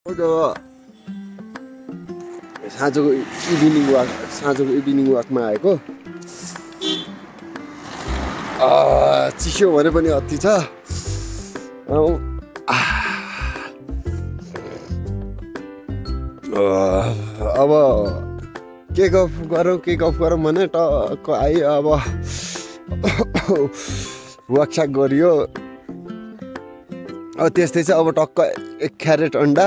साँझको इभिनिङ वाकमा आएको। चिसो भने पनि अति छ। अब के गफ गरौँ भने टक्क आयो। अब वाकसाक गरियो। त्यस्तै छ। अब टक्क 1 क्यारेट अन्डा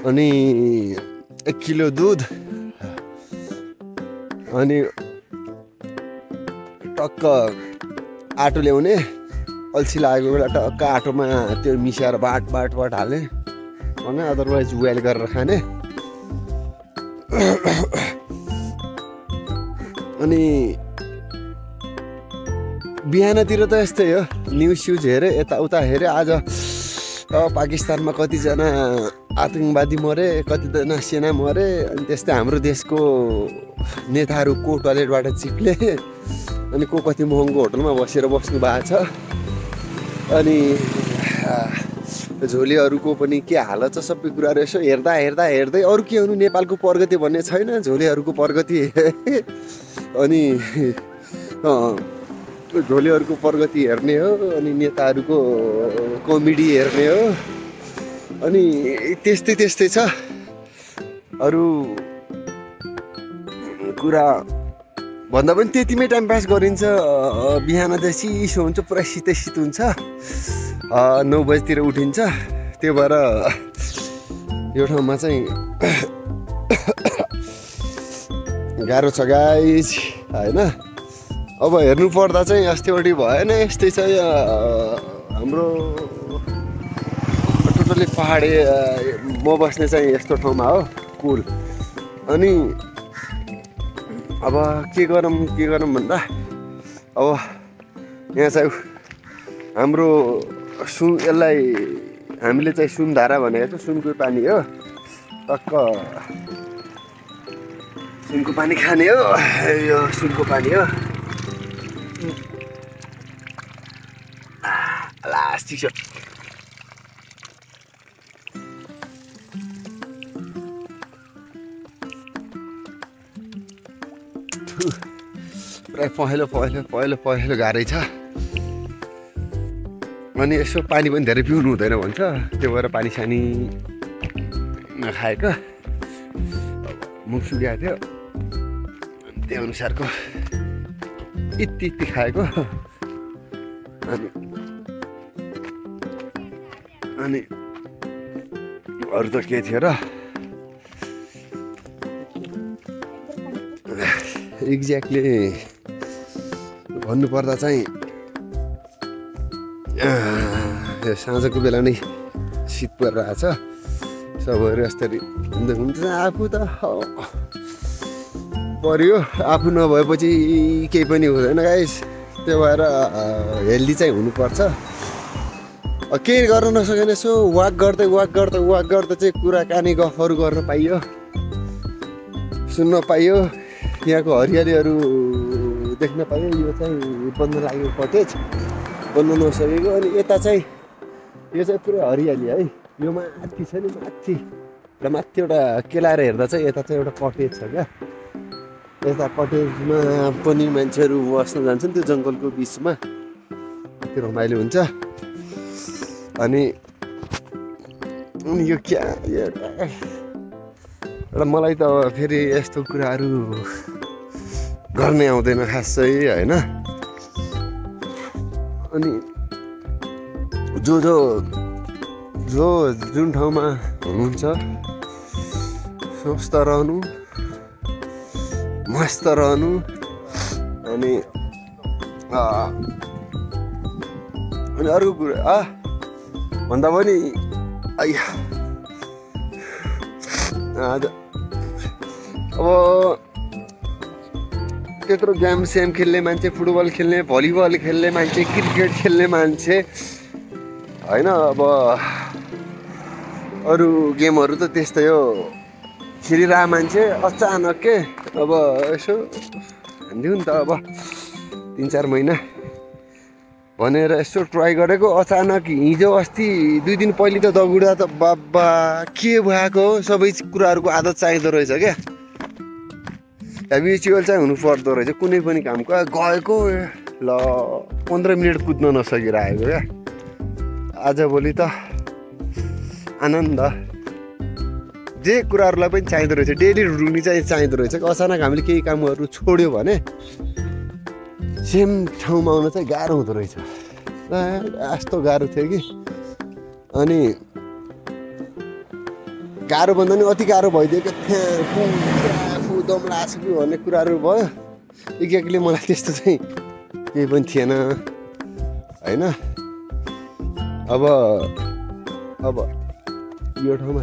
अनि 1 किलो दुध अनि टक्क आटो ल्याउने। अल्छी लागेको बेला टक्क आटोमा त्यो मिसाएर बाट हाल्ने भने अदरवाइज बोइल गरेर खाने। अनि बिहानतिर त यस्तै हो। न्युज स्युज हेरेँ, यताउता हेरेँ। आज पाकिस्तानमा कतिजना आतङ्कवादी मरे, कतिजना सेना मरे। अनि त्यस्तै हाम्रो देशको नेताहरू को टोयलेटबाट चिप्ले, अनि को कति महँगो होटलमा बसेर बस्नु भएको छ। अनि झोलेहरूको पनि के हालत छ सबै कुराहरू यसो हेर्दै अरू के हुनु, नेपालको प्रगति भन्ने छैन, झोलेहरूको प्रगति। अनि झोलेहरूको प्रगति हेर्ने हो, अनि नेताहरूको कमेडी हेर्ने हो। अनि त्यस्तै छ। अरू कुरा भन्दा पनि त्यतिमै टाइम पास गरिन्छ। बिहान चाहिँ चिसो हुन्छ, पुरा शीतै हुन्छ। 9 बजीतिर उठिन्छ। त्यो भएर यो ठाउँमा चाहिँ गाह्रो छ गाइज होइन। अब हेर्नु पर्दा चाहिँ अस्तिवटी भएन। यस्तै छ हाम्रो टोटली पहाडी। म बस्ने चाहिँ यस्तो ठाउँमा हो कुल। अनि अब के गरौँ भन्दा अब यहाँ चाहिँ हाम्रो यसलाई हामीले चाहिँ सुनधारा भनेको छ। सुनको पानी हो। टक्क सुनको पानी खाने हो। यो सुनको पानी हो। लास्टिक छ। प्राय पहेँलो गाह्रै छ। अनि यसो पानी पनि धेरै पिउनु हुँदैन भन्छ। त्यो भएर पानी सानी नखाएको मुख सुकाएको थियो। त्यही अनुसारको यति खाएको। अनि अरू त के थियो र। एक्ज्याक्टली भन्नुपर्दा चाहिँ साँझको बेला नै शीत परिरहेको छ। सबैहरू यस्तरी हुन्छ। आफू त पर्यो। आफू नभएपछि केही पनि हुँदैन गाइस। त्यो भएर हेल्दी चाहिँ हुनुपर्छ। केही गर्न नसकेन यसो वाक गर्दै चाहिँ कुराकानी गफहरू गर्न पाइयो, सुन्न पाइयो, यहाँको हरियालीहरू देख्न पाइयो। यो चाहिँ बन्न लागेको कटेज बन्न नसकेको। अनि यता चाहिँ यो चाहिँ पुरै हरियाली है। यो माथि छ नि, माथि एउटा केलाएर हेर्दा चाहिँ यता चाहिँ एउटा कटेज छ क्या। यता कटेजमा पनि मान्छेहरू बस्न जान्छन् त्यो जङ्गलको बिचमा। त्यो रमाइलो हुन्छ। अनि यो क्या एउटा मलाई त फेरि यस्तो कुराहरू गर्ने आउँदैन खासै होइन। अनि जुन ठाउँमा हुनुहुन्छ स्वस्थ रहनु, मस्त रहनु। अनि अर्को कुरा भन्दा पनि अब त्यत्रो गेम खेल्ने मान्छे, फुटबल खेल्ने, भलिबल खेल्ने मान्छे, क्रिकेट खेल्ने मान्छे होइन। अब अरू गेमहरू त त्यस्तै हो। खेलिरहेको मान्छे अचानक के अब यसो हानिदिउँ नि त। अब 3-4 महिना भनेर यसो ट्राई गरेको अचानक हिजो अस्ति 2 दिन पहिले त दगुडा त बाबा के भएको सबै कुराहरूको आदत चाहिँदो रहेछ क्या हेबिचुअल चाहिँ हुनु पर्दो रहेछ कुनै पनि कामको गएको ल 15 मिनट कुद्न नसकेर आएको क्या आजभोलि त आनन्द जे कुराहरूलाई पनि चाहिँदो रहेछ डेली रुटिन चाहिँ चाहिँदो रहेछ अचानक हामीले केही कामहरू छोड्यो भने सेम ठाउँमा आउन चाहिँ गाह्रो हुँदो रहेछ यस्तो गाह्रो थियो कि अनि गाह्रो भन्दा नि अति गाह्रो भइदियो आफू दम लाग्छ कि भन्ने कुराहरू भयो एक्ज्याक्टली मलाई त्यस्तो चाहिँ केही पनि थिएन होइन अब यो ठाउँमा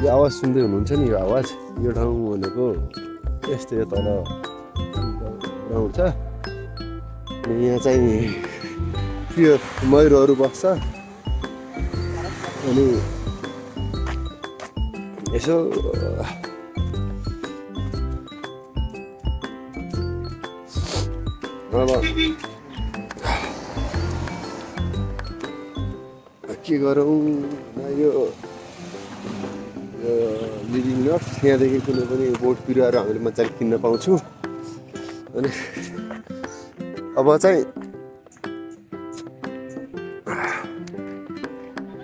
यो आवाज सुन्दै हुनुहुन्छ नि यो आवाज यो ठाउँ भनेको यस्तो यो तल ग्राउन्ड छ अनि यहाँ चाहिँ प्योर मयुरहरू बस्छ अनि यसो अब के गरौँ यो लिभिङ नट्स यहाँदेखि कुनै पनि बोट बिरुवाहरू हामीले मजाले किन्न पाउँछौँ अनि अब चाहिँ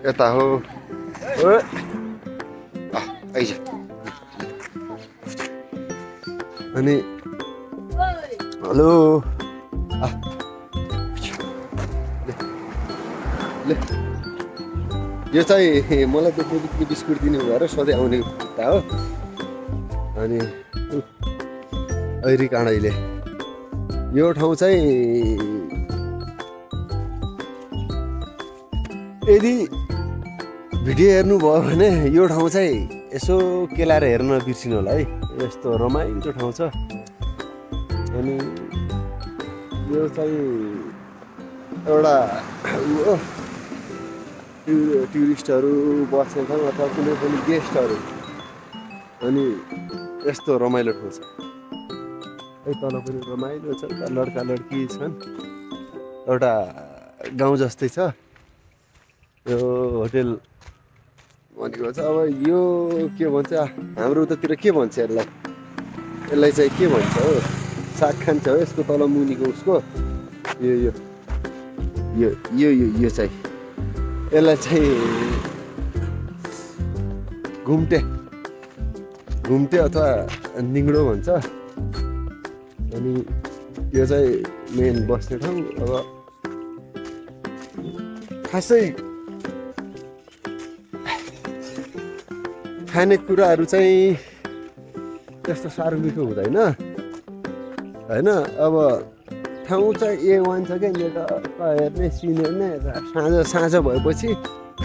यता हो आइज अनि हेलो ले यो चाहिँ मलाई देख्ने बिस्कुट दिने भएर सधैँ आउने कुत्ता हो अनि ऐरी काँडैले यो ठाउँ चाहिँ यदि भिडियो हेर्नुभयो भने यो ठाउँ चाहिँ यसो केलाएर हेर्न बिर्सिनु होला है यस्तो रमाइलो ठाउँ छ अनि यो चाहिँ एउटा टुरिस्टहरू बस्ने ठाउँ अथवा कुनै पनि गेस्टहरू अनि यस्तो रमाइलो ठाउँ छ है तल पनि रमाइलो छ लड्का लड्की छन् एउटा गाउँ जस्तै छ यो होटेल भनेको छ अब यो के भन्छ हाम्रो उतातिर के भन्छ यसलाई चाहिँ के भन्छ हो साग खान्छ हो यसको तल मुनिको उसको यो यो यो यो यो यो चाहिँ यसलाई चाहिँ घुम्टे अथवा निङ्गडो भन्छ अनि यो चाहिँ मेन बस्ने ठाउँ अब खासै खानेकुराहरू चाहिँ त्यस्तो साह्रो मिठो हुँदैन होइन अब ठाउँ चाहिँ A1 छ क्या यता हेर्ने सिन हेर्ने साँझ भएपछि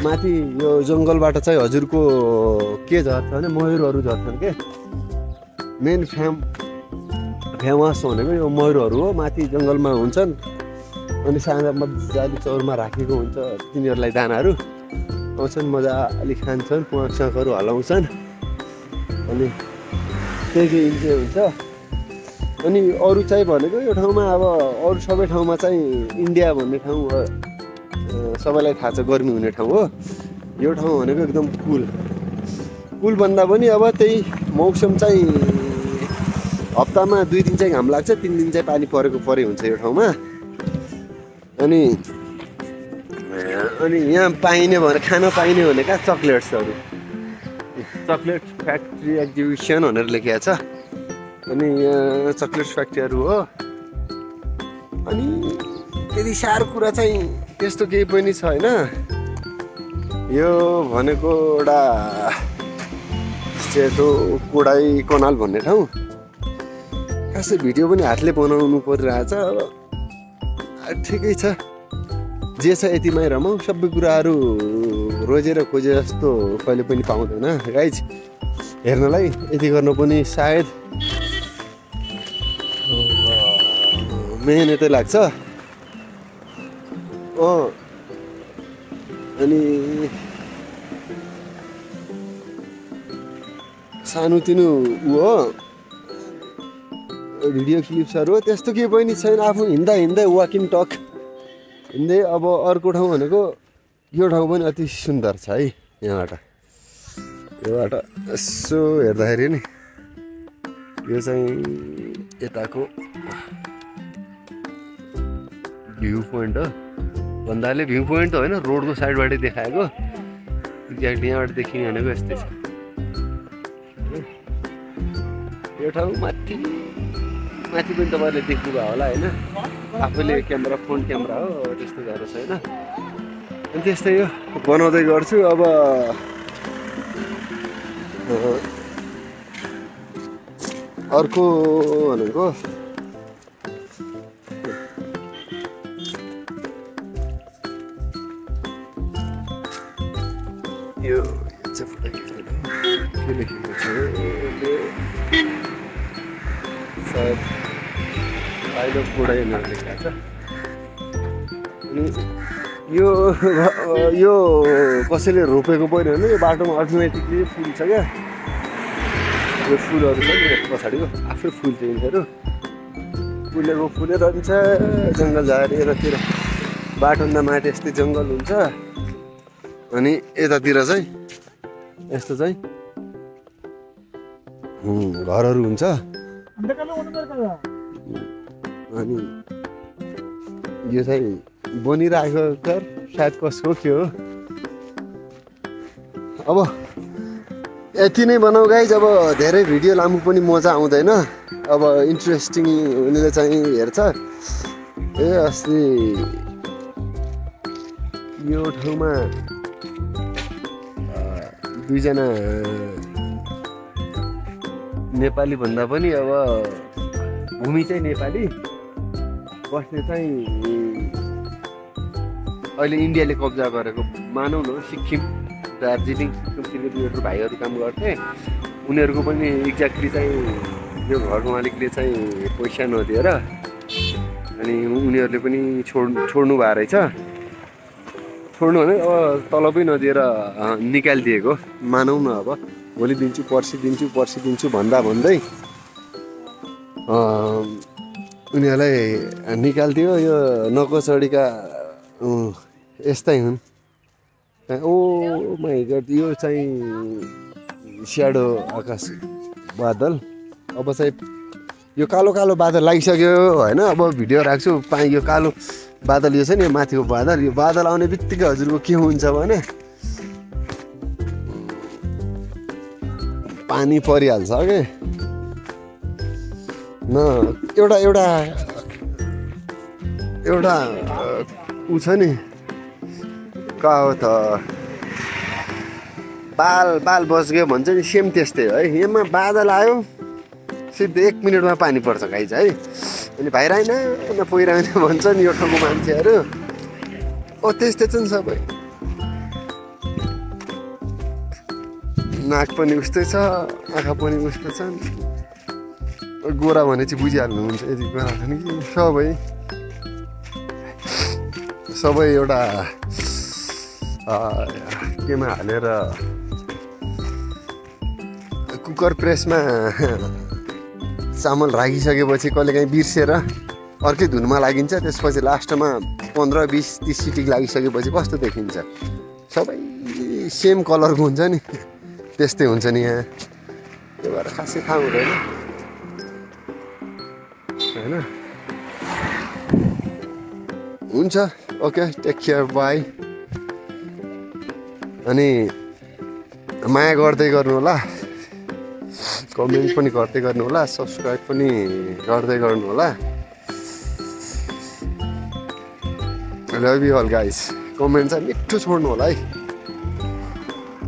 माथि यो जङ्गलबाट चाहिँ हजुरको के झर्छ भने मयुरहरू झर्छन् के मेन फेमस भनेको यो मयुरहरू हो माथि जङ्गलमा हुन्छन् अनि साँझ मजाले चौरमा राखेको हुन्छ तिनीहरूलाई दानाहरू आउँछन् मजाले खान्छन् प्वाखहरू हलाउँछन् अनि त्यही इन्जोय हुन्छ अनि अरू चाहिँ भनेको यो ठाउँमा अब अरू सबै ठाउँमा चाहिँ इन्डिया भन्ने ठाउँ सबैलाई थाहा छ गर्मी हुने ठाउँ हो यो ठाउँ भनेको एकदम कुल भन्दा पनि अब त्यही मौसम चाहिँ हप्तामा 2 दिन चाहिँ घाम लाग्छ 3 दिन चाहिँ पानी परे हुन्छ यो ठाउँमा अनि यहाँ पाइने भनेर खान पाइने भनेका चक्लेट्सहरू चक्लेट फ्याक्ट्री एक्जिबिसन भनेर लेखिएको छ अनि यहाँ चक्लेट फ्याक्ट्रीहरू हो अनि त्यति साह्रो कुरा चाहिँ त्यस्तो केही पनि छैन यो भनेको एउटा सेतो कोडाई कनाल भन्ने ठाउँ खासै भिडियो पनि हातले बनाउनु परिरहेछ अब ठिकै छ जे छ यतिमै रमाउँ सबै कुराहरू रोजेर खोजे जस्तो कहिले पनि पाउँदैन गाइज हेर्नलाई यति गर्नु पनि सायद मेहनतै लाग्छ अनि सानोतिनो हो भिडियो क्लिप्सहरू हो त्यस्तो केही पनि छैन आफू हिँड्दा वाकिङ टक हिँड्दै अब अर्को ठाउँ भनेको यो ठाउँ पनि अति सुन्दर छ है। यहाँबाट यसो हेर्दाखेरि नि यो चाहिँ यताको भ्यू पोइन्ट हो भन्दाले भ्यू पोइन्ट त होइन रोडको साइडबाटै देखाएको एक्ज्याक्ट यहाँबाट देखिने भनेको यस्तै छ। यो ठाउँ माथि माथि पनि तपाईँहरूले देख्नुभयो होला होइन आफूले क्यामेरा फोन क्यामेरा हो त्यस्तो गरेर छैन अनि त्यस्तै यो बनाउँदै गर्छु। अब अर्को भनेको यो चाहिँ फोटो खिच्नु के लेखेको छ सायद अहिले बुढा लेखेको छ। अनि यो कसैले रोपेको पनि होइन यो बाटोमा अटोमेटिकली फुल छ क्या यो फुलहरू छ नि पछाडिको आफै फुल्छ यिनीहरू फुलेर रहन्छ जङ्गल झारीतिर बाटोभन्दा माथि यस्तै जङ्गल हुन्छ। अनि यतातिर चाहिँ यस्तो चाहिँ घरहरू हुन्छ। अनि यो चाहिँ बनिरहेको घर सायद कसको के हो। अब यति नै बनाऊ गाइज। अब धेरै भिडियो लामो पनि मजा आउँदैन। अब इन्ट्रेस्टिङ हुनेले चाहिँ हेर्छ। अस्ति यो ठाउँमा दुईजना नेपाली भन्दा पनि अब भूमि चाहिँ नेपाली बस्ने चाहिँ अहिले इन्डियाले कब्जा गरेको मानौँ न सिक्किम दार्जिलिङ सिक्किमतिर उनीहरू भाइहरू काम गर्थे उनीहरूको पनि एक्ज्याक्टली चाहिँ यो घरको मालिकले चाहिँ पैसा नदिएर अनि उनीहरूले पनि छोड्नु भएको रहेछ। छोड्नु भने अब तलबै नदिएर निकालिदिएको मानौँ न। अब भोलि दिन्छु पर्सि दिन्छु भन्दै उनीहरूलाई निकालिदियो। यो नकोचडीका यस्तै हुन्। ओ माइ गड यो चाहिँ स्याडो आकाश बादल। अब चाहिँ यो कालो कालो बादल लागिसक्यो होइन। अब भिडियो राख्छु यो कालो बादल यो छ नि माथिको बादल यो बादल आउने बित्तिकै हजुरको के हुन्छ भने पानी परिहाल्छ के न। एउटा ऊ छ नि का हो त बाल बस्यो भन्छ नि सेम त्यस्तै हो है। यहाँमा बादल आयो सिधै 1 मिनटमा पानी पर्छ गाइज है। अनि भाइराइन न पहिराइन भन्छ नि यो ठाउँको मान्छेहरू। त्यस्तै छ नि सबै। नाक पनि उस्तै छ आँखा पनि उस्तै छ। गोरा भने चाहिँ बुझिहाल्नुहुन्छ यति गोरा छ नि कि सबै एउटा केमा हालेर कुकर प्रेसमा चामल राखिसकेपछि कहिलेकाहीँ बिर्सेर अर्कै धुनमा लागिन्छ। त्यसपछि लास्टमा 15-20-30 सिटी लागिसकेपछि कस्तो देखिन्छ। सबै सेम कलरको हुन्छ नि त्यस्तै हुन्छ नि यहाँ। त्यो भएर खासै थाहा हुँदैन होइन। हुन्छ ओके टेक केयर बाई। अनि माया गर्दै गर्नु होला कमेन्ट पनि गर्दै गर्नु होला सब्सक्राइब पनि गर्दै गर्नु होला। Love you all guys. Comment चाहिँ मिठो छोड्नु होला है।